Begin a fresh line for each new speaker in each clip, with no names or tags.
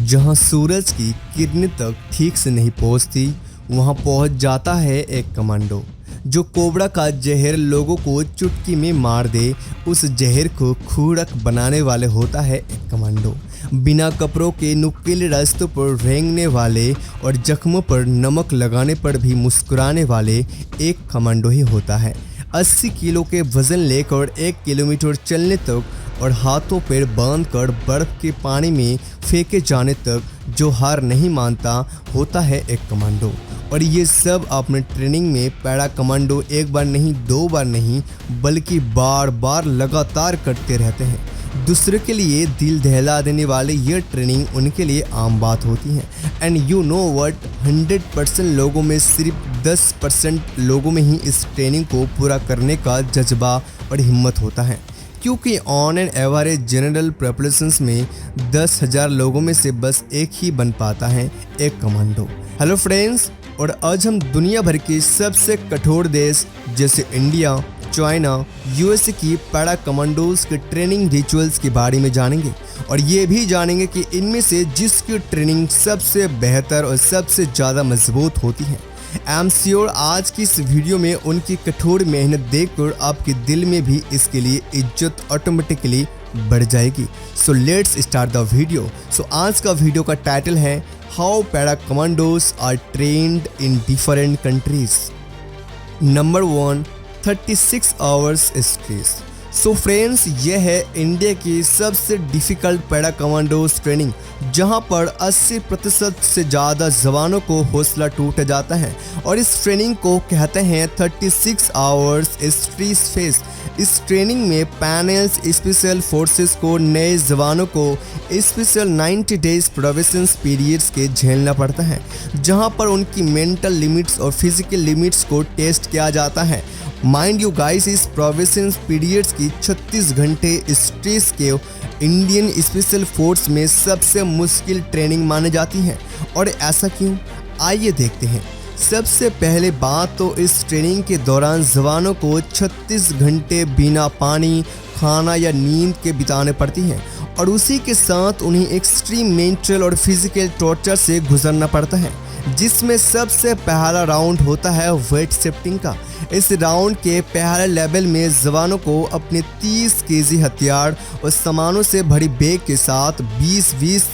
जहां सूरज की किरणें तक ठीक से नहीं पहुंचती, वहां पहुंच जाता है एक कमांडो जो कोबरा का जहर लोगों को चुटकी में मार दे। उस जहर को खूरक बनाने वाले होता है एक कमांडो। बिना कपड़ों के नुकीले रास्तों पर रेंगने वाले और जख्मों पर नमक लगाने पर भी मुस्कुराने वाले एक कमांडो ही होता है। 80 किलो के वजन लेकर 1 किलोमीटर चलने तक और हाथों पैर बांधकर बर्फ के पानी में फेंके जाने तक जो हार नहीं मानता होता है एक कमांडो। और ये सब अपने ट्रेनिंग में पैरा कमांडो एक बार नहीं, 2 बार नहीं, बल्कि बार बार लगातार करते रहते हैं। दूसरे के लिए दिल दहला देने वाले ये ट्रेनिंग उनके लिए आम बात होती है। एंड यू नो व्हाट, 100% लोगों में सिर्फ 10% लोगों में ही इस ट्रेनिंग को पूरा करने का जज्बा और हिम्मत होता है, क्योंकि on an average general populations में 10,000 लोगों में से बस एक ही बन पाता है एक कमांडो। हेलो फ्रेंड्स, और आज हम दुनिया भर के सबसे कठोर देश जैसे इंडिया, चाइना, यूएसए की पैरा कमांडोज के ट्रेनिंग रिचुअल्स के बारे में जानेंगे और ये भी जानेंगे कि इनमें से जिसकी ट्रेनिंग सबसे बेहतर और सबसे ज़्यादा मजबूत होती है। आई एम श्योर आज की इस वीडियो में उनकी कठोर मेहनत देखकर आपके दिल में भी इसके लिए इज्जत ऑटोमेटिकली बढ़ जाएगी। So let's start the video. So आज का वीडियो का टाइटल है how para commandos are trained in different countries. Number 1, 36 hours stress. So friends, यह है इंडिया की सबसे डिफ़िकल्ट पैरा कमांडोज ट्रेनिंग, जहां पर 80% से ज़्यादा जवानों को हौसला टूट जाता है। और इस ट्रेनिंग को कहते हैं 36 आवर्स स्ट्रेस फेस। इस ट्रेनिंग में पैनल्स स्पेशल फोर्सेस को नए जवानों को स्पेशल 90 डेज प्रोबेशन पीरियड्स के झेलना पड़ता है, जहां पर उनकी मेंटल लिमिट्स और फिजिकल लिमिट्स को टेस्ट किया जाता है। माइंड यू गाइस, इस प्रोबेशन पीरियड्स की 36 घंटे स्ट्रेस के इंडियन स्पेशल फोर्स में सबसे मुश्किल ट्रेनिंग मानी जाती है। और ऐसा क्यों, आइए देखते हैं। सबसे पहले बात तो इस ट्रेनिंग के दौरान जवानों को 36 घंटे बिना पानी, खाना या नींद के बिताने पड़ती हैं और उसी के साथ उन्हें एक्सट्रीम मेंटल और फिजिकल टॉर्चर से गुजरना पड़ता है, जिसमें सबसे पहला राउंड होता है वेट शिफ्टिंग का। इस राउंड के पहले लेवल में जवानों को अपने 30 केजी हथियार और सामानों से भरी बैग के साथ 20-20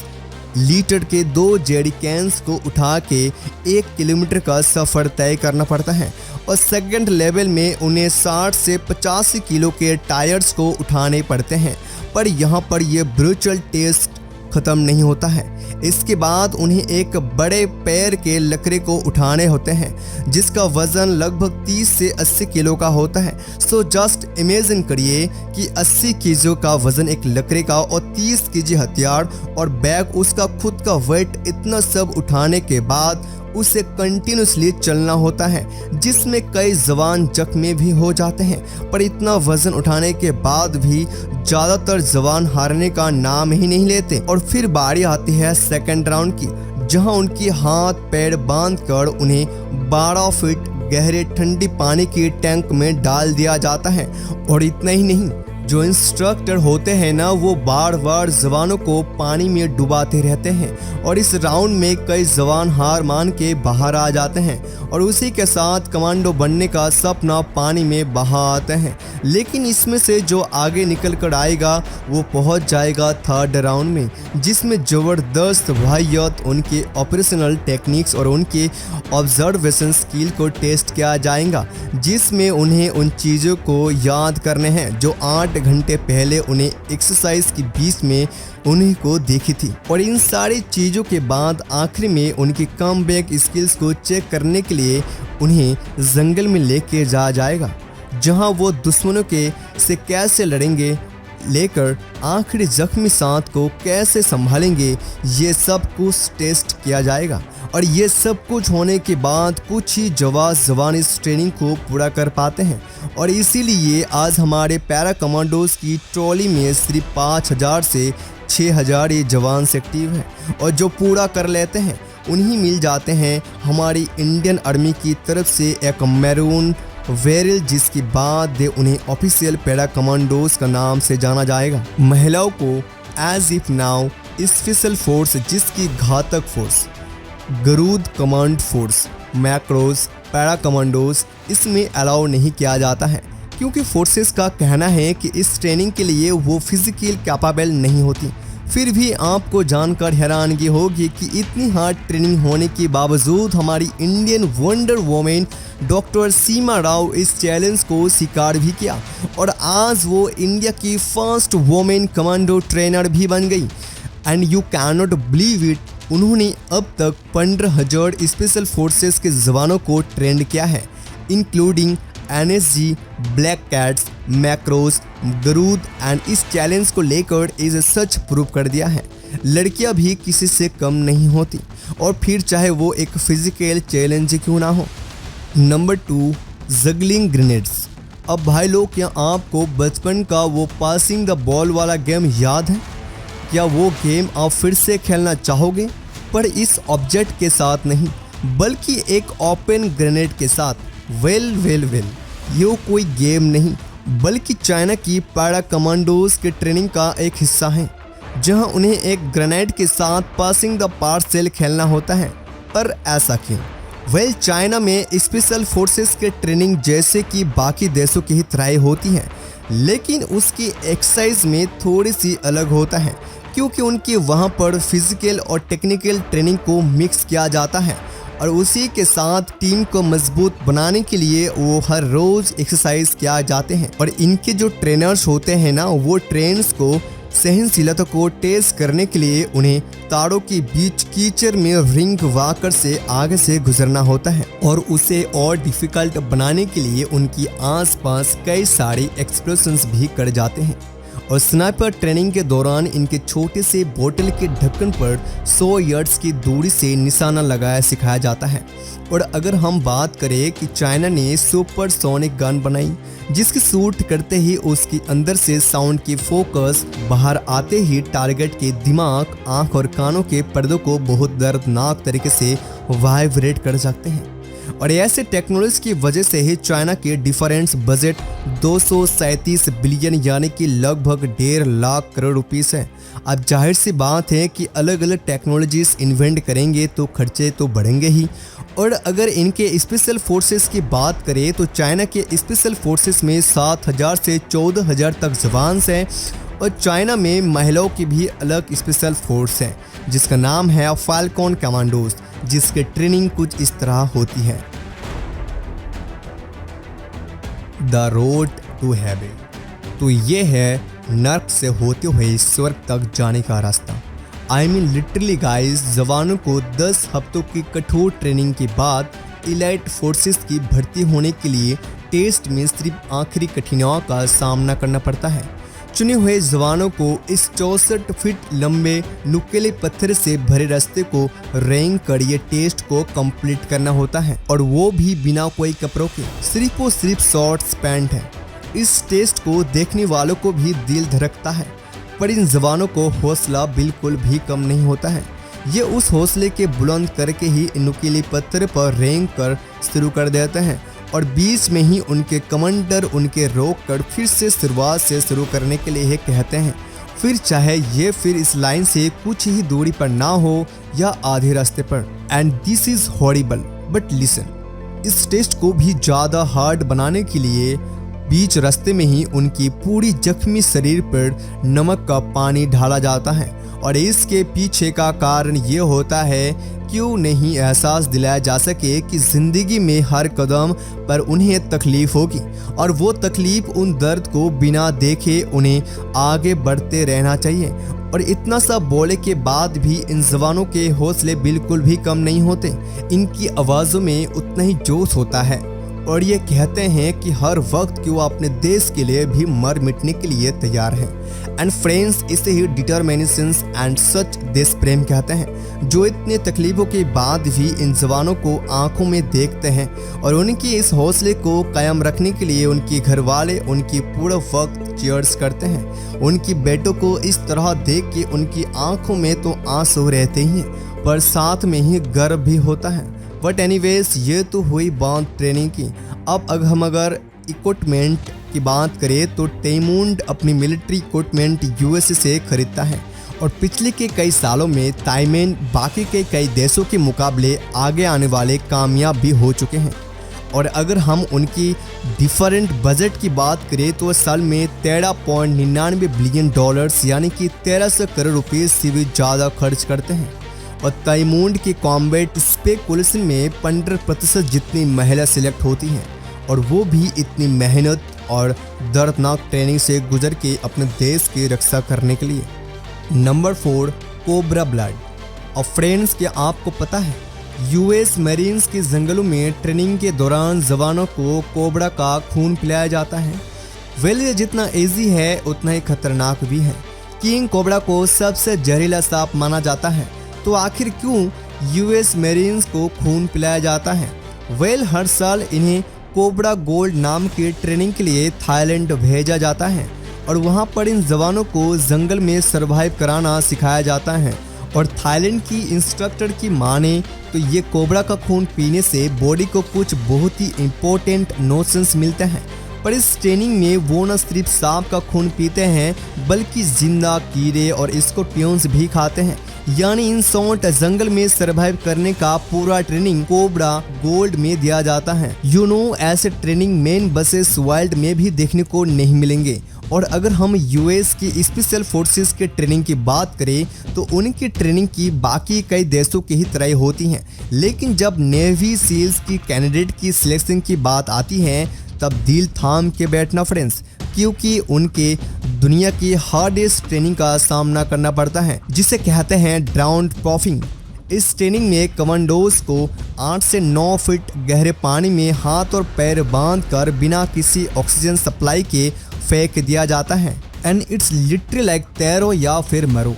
लीटर के 2 जेरी कैंस को उठा के 1 किलोमीटर का सफ़र तय करना पड़ता है। और सेकंड लेवल में उन्हें 60 से 85 किलो के टायर्स को उठाने पड़ते हैं। पर यहाँ पर यह ब्रूटल टेस्ट ख़त्म नहीं होता है। इसके बाद उन्हें एक बड़े पैर के लकड़े को उठाने होते हैं, जिसका वज़न लगभग 30 से 80 किलो का होता है। सो जस्ट इमेजिन करिए कि 80 केजी का वज़न एक लकड़े का और 30 केजी हथियार और बैग, उसका खुद का वेट, इतना सब उठाने के बाद उसे कंटिन्यूसली चलना होता है, जिसमें कई जवान जख्मी भी हो जाते हैं। पर इतना वजन उठाने के बाद भी ज़्यादातर जवान हारने का नाम ही नहीं लेते। और फिर बारी आती है सेकंड राउंड की, जहां उनके हाथ पैर बांधकर उन्हें 12 फीट गहरे ठंडी पानी के टैंक में डाल दिया जाता है। और इतना ही नहीं, जो इंस्ट्रक्टर होते हैं ना, वो बार बार जवानों को पानी में डुबाते रहते हैं। और इस राउंड में कई जवान हार मान के बाहर आ जाते हैं और उसी के साथ कमांडो बनने का सपना पानी में बहा आते हैं। लेकिन इसमें से जो आगे निकल कर आएगा वो पहुंच जाएगा थर्ड राउंड में, जिसमें ज़बरदस्त वाहियत उनके ऑपरेशनल टेक्निक्स और उनके ऑब्जर्वेशन स्किल को टेस्ट किया जाएगा, जिसमें उन्हें उन चीज़ों को याद करने हैं जो 8 घंटे पहले उन्हें एक्सरसाइज के बीच में उन्हीं को देखी थी। और इन सारी चीज़ों के बाद आखिर में उनकी कमबैक स्किल्स को चेक करने के लिए उन्हें जंगल में लेके जाएगा, जहां वो दुश्मनों के से कैसे लड़ेंगे, लेकर आखिरी जख्मी सांस को कैसे संभालेंगे, ये सब कुछ टेस्ट किया जाएगा। और ये सब कुछ होने के बाद कुछ ही जवान इस ट्रेनिंग को पूरा कर पाते हैं। और इसीलिए आज हमारे पैरा कमांडोज की ट्रॉली में सिर्फ 5,000 से 6,000 ये जवान एक्टिव हैं। और जो पूरा कर लेते हैं उन्हीं मिल जाते हैं हमारी इंडियन आर्मी की तरफ से एक मैरून वेरिल, जिसके बाद उन्हें ऑफिशियल पैरा कमांडोज का नाम से जाना जाएगा। महिलाओं को as if now special force जिसकी Ghatak force, Garud command force, MARCOS, para commandos इसमें अलाउ नहीं किया जाता है क्योंकि फोर्सेस का कहना है कि इस ट्रेनिंग के लिए वो फिजिकल कैपेबल नहीं होती। फिर भी आपको जानकर हैरानगी होगी कि इतनी हार्ड ट्रेनिंग होने के बावजूद हमारी इंडियन वंडर वुमेन डॉक्टर सीमा राव इस चैलेंज को स्वीकार भी किया और आज वो इंडिया की फर्स्ट वुमेन कमांडो ट्रेनर भी बन गई। And you can not believe it, उन्होंने अब तक 15,000 स्पेशल फोर्सेस के जवानों को ट्रेंड किया है, including NSG, black cats, MARCOS, Garud and इस चैलेंज को लेकर इसे सच प्रूव कर दिया है। लड़कियां भी किसी से कम नहीं होती और फिर चाहे वो एक फिजिकल चैलेंज क्यों ना हो। Number 2, juggling grenades. अब भाई लोग, क्या आपको बचपन का वो पासिंग द बॉल वाला गेम याद है? क्या वो गेम आप फिर से खेलना चाहोगे, पर इस ऑब्जेक्ट के साथ नहीं बल्कि एक ओपन ग्रेनेड के साथ? वेल ये कोई गेम नहीं बल्कि चाइना की पैरा कमांडोज के ट्रेनिंग का एक हिस्सा है जहां उन्हें एक ग्रेनेड के साथ पासिंग द पार्सल खेलना होता है। पर ऐसा क्यों? चाइना में स्पेशल फोर्सेस के ट्रेनिंग जैसे कि बाकी देशों की ही तरह होती है, लेकिन उसकी एक्सरसाइज में थोड़ी सी अलग होता है क्योंकि उनके वहां पर फिजिकल और टेक्निकल ट्रेनिंग को मिक्स किया जाता है और उसी के साथ टीम को मजबूत बनाने के लिए वो हर रोज एक्सरसाइज किया जाते हैं। और इनके जो ट्रेनर्स होते हैं ना, वो ट्रेनर्स को सहनशीलता को टेस्ट करने के लिए उन्हें तारों के बीच कीचड़ में रिंग वाकर से आगे से गुजरना होता है और उसे और डिफिकल्ट बनाने के लिए उनकी आसपास कई सारे एक्सप्लोशंस भी कर जाते हैं। और स्नाइपर ट्रेनिंग के दौरान इनके छोटे से बोतल के ढक्कन पर 100 यार्ड्स की दूरी से निशाना लगाया सिखाया जाता है। और अगर हम बात करें कि चाइना ने सुपर सोनिक गन बनाई जिसकी शूट करते ही उसके अंदर से साउंड की फोकस बाहर आते ही टारगेट के दिमाग, आंख और कानों के पर्दों को बहुत दर्दनाक तरीके से वाइब्रेट कर सकते हैं। और ऐसे टेक्नोलॉजी की वजह से ही चाइना के डिफरेंस बजट 237 बिलियन यानी कि लगभग 1.5 लाख करोड़ रुपीस है। अब जाहिर सी बात है कि अलग अलग टेक्नोलॉजीज इन्वेंट करेंगे तो खर्चे तो बढ़ेंगे ही। और अगर इनके स्पेशल फोर्सेस की बात करें तो चाइना के स्पेशल फोर्सेस में 7,000 से 14,000 तक जवान हैं और चाइना में महिलाओं की भी अलग स्पेशल फोर्स है जिसका नाम है फाल्कन कमांडोज, जिसकी ट्रेनिंग कुछ इस तरह होती है। द रोड टू हेवन, तो ये है नर्क से होते हुए स्वर्ग तक जाने का रास्ता। आई मीन लिटरली गाइस, जवानों को 10 हफ्तों की कठोर ट्रेनिंग के बाद इलाइट फोर्सेस की भर्ती होने के लिए टेस्ट में सिर्फ आखिरी कठिनाइयों का सामना करना पड़ता है। चुने हुए जवानों को इस 64 फीट लंबे नुकीले पत्थर से भरे रास्ते को रेंग कर ये टेस्ट को कंप्लीट करना होता है और वो भी बिना कोई कपड़ों के, सिर्फ और सिर्फ शॉर्ट्स पैंट है। इस टेस्ट को देखने वालों को भी दिल धड़कता है, पर इन जवानों को हौसला बिल्कुल भी कम नहीं होता है। ये उस हौसले के बुलंद करके ही नुकीले पत्थर पर रेंग कर शुरू कर देते हैं और बीच में ही उनके कमांडर उनके रोक कर फिर से शुरुआत से शुरू करने के लिए कहते हैं, फिर चाहे ये फिर इस लाइन से कुछ ही दूरी पर ना हो या आधे रास्ते पर। And this is horrible but listen, इस टेस्ट को भी ज़्यादा हार्ड बनाने के लिए बीच रास्ते में ही उनकी पूरी जख्मी शरीर पर नमक का पानी ढाला जाता है और इसके पीछे का कारण ये होता है क्यों नहीं एहसास दिलाया जा सके कि जिंदगी में हर कदम पर उन्हें तकलीफ होगी और वो तकलीफ उन दर्द को बिना देखे उन्हें आगे बढ़ते रहना चाहिए। और इतना सा बोले के बाद भी इन जवानों के हौसले बिल्कुल भी कम नहीं होते, इनकी आवाज़ों में उतना ही जोश होता है और ये कहते हैं कि हर वक्त कि वो अपने देश के लिए भी मर मिटने के लिए तैयार हैं। एंड फ्रेंड्स, इसे ही डिटर्मिनेशन एंड सच देश प्रेम कहते हैं, जो इतने तकलीफों के बाद भी इन जवानों को आंखों में देखते हैं और उनकी इस हौसले को कायम रखने के लिए उनके घर वाले उनकी पूरा वक्त चीयर्स करते हैं। उनकी बेटों को इस तरह देख के उनकी आंखों में तो आंसू रहते ही हैं पर साथ में ही गर्व भी होता है। बट एनीवेज, ये तो हुई बात ट्रेनिंग की। अब हम अगर इक्विपमेंट की बात करें तो टेमुंड अपनी मिलिट्री इक्विपमेंट यूएसए से खरीदता है और पिछले के कई सालों में ताइवान बाकी के कई देशों के मुकाबले आगे आने वाले कामयाब भी हो चुके हैं। और अगर हम उनकी डिफरेंट बजट की बात करें तो साल में $13.99 बिलियन यानी कि 1300 करोड़ रुपये से भी ज़्यादा खर्च करते हैं। और ताइवान के कॉम्बैट स्पेकुलेशन में 15% जितनी महिला सिलेक्ट होती हैं, और वो भी इतनी मेहनत और दर्दनाक ट्रेनिंग से गुजर के अपने देश की रक्षा करने के लिए। Number 4, cobra blood. और फ्रेंड्स, क्या आपको पता है यूएस मरीन्स के जंगलों में ट्रेनिंग के दौरान जवानों को कोबरा का खून पिलाया जाता है। ये जितना इजी है उतना ही खतरनाक भी है। किंग कोबरा को सबसे जहरीला सांप माना जाता है, तो आखिर क्यों यूएस मरीन्स को खून पिलाया जाता है? हर साल इन्हें कोबरा गोल्ड नाम की ट्रेनिंग के लिए थाईलैंड भेजा जाता है, और वहाँ पर इन जवानों को जंगल में सरवाइव कराना सिखाया जाता है। और थाईलैंड की इंस्ट्रक्टर की माने तो ये कोबरा का खून पीने से बॉडी को कुछ बहुत ही इम्पोर्टेंट नोशंस मिलते हैं। पर इस ट्रेनिंग में वो न सिर्फ सांप का खून पीते हैं बल्कि जिंदा कीड़े और स्कॉर्पियंस भी खाते हैं। यानी इन शॉर्ट जंगल में सरवाइव करने का पूरा ट्रेनिंग कोबरा गोल्ड में दिया जाता है। ऐसे ट्रेनिंग मेन बसेस वर्ल्ड में भी देखने को नहीं मिलेंगे। और अगर हम यूएस की स्पेशल फोर्सेस के ट्रेनिंग की बात करें तो उनकी ट्रेनिंग की बाकी कई देशों की ही तरह होती हैं, लेकिन जब नेवी सील्स की कैंडिडेट की सिलेक्शन की बात आती है तब दिल थाम के बैठना फ्रेंड्स, क्योंकि उनके दुनिया की हार्डेस्ट ट्रेनिंग का सामना करना पड़ता है, जिसे कहते हैं ड्राउंड प्रॉफिंग। इस ट्रेनिंग में कमांडोज को 8 से 9 फीट गहरे पानी में हाथ और पैर बांधकर बिना किसी ऑक्सीजन सप्लाई के फेंक दिया जाता है। एंड इट्स लिटरली लाइक तैरो या फिर मरो।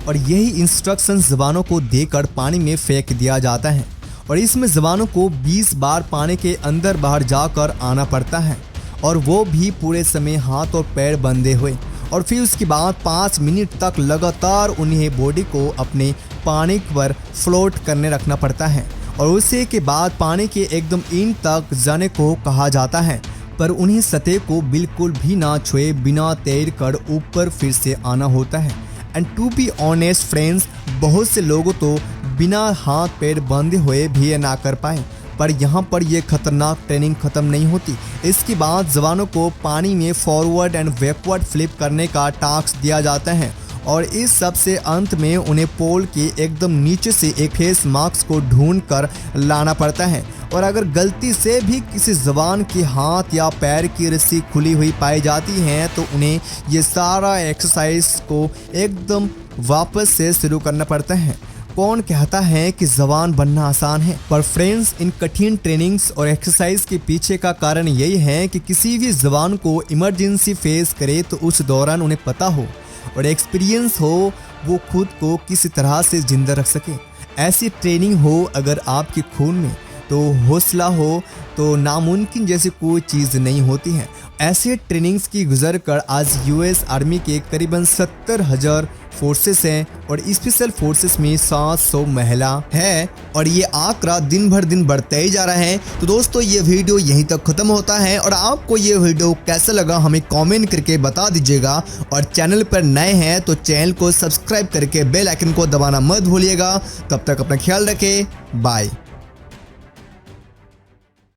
और यही इंस्ट्रक्शन जवानों को देकर पानी में फेंक दिया जाता है, और इसमें जवानों को 20 बार पानी के अंदर बाहर जाकर आना पड़ता है, और वो भी पूरे समय हाथ और पैर बंधे हुए। और फिर उसके बाद 5 मिनट तक लगातार उन्हें बॉडी को अपने पानी पर फ्लोट करने रखना पड़ता है, और उसी के बाद पानी के एकदम इन तक जाने को कहा जाता है। पर उन्हें सतह को बिल्कुल भी ना छुए बिना तैर कर ऊपर फिर से आना होता है। And to be honest friends, बहुत से लोगों तो बिना हाथ पैर बंधे हुए भी ना कर पाए। पर यहाँ पर यह खतरनाक ट्रेनिंग खत्म नहीं होती। इसके बाद जवानों को पानी में फॉरवर्ड एंड बैकवर्ड फ्लिप करने का टास्क दिया जाता है, और इस सब से अंत में उन्हें पोल के एकदम नीचे से एक फेस मास्क को ढूंढ कर लाना पड़ता है। और अगर गलती से भी किसी जवान के हाथ या पैर की रस्सी खुली हुई पाई जाती है तो उन्हें ये सारा एक्सरसाइज को एकदम वापस से शुरू करना पड़ता है। कौन कहता है कि जवान बनना आसान है? पर फ्रेंड्स, इन कठिन ट्रेनिंग्स और एक्सरसाइज के पीछे का कारण यही है कि किसी भी जवान को इमरजेंसी फेस करे तो उस दौरान उन्हें पता हो और एक्सपीरियंस हो वो खुद को किसी तरह से जिंदा रख सके। ऐसी ट्रेनिंग हो अगर आपके खून में, तो हौसला हो तो नामुमकिन जैसी कोई चीज़ नहीं होती है। ऐसे ट्रेनिंग्स की गुजर कर आज यूएस आर्मी के करीबन 70,000 फोर्सेस हैं और स्पेशल फोर्सेस में 700 महिला है, और ये आंकड़ा दिन भर दिन बढ़ते ही जा रहा है। तो दोस्तों, ये वीडियो यहीं तक खत्म होता है, और आपको ये वीडियो कैसा लगा हमें कमेंट करके बता दीजिएगा। और चैनल पर नए हैं तो चैनल को सब्सक्राइब करके बेल आइकन को दबाना मत भूलिएगा। तब तक अपना ख्याल रखें, बाय।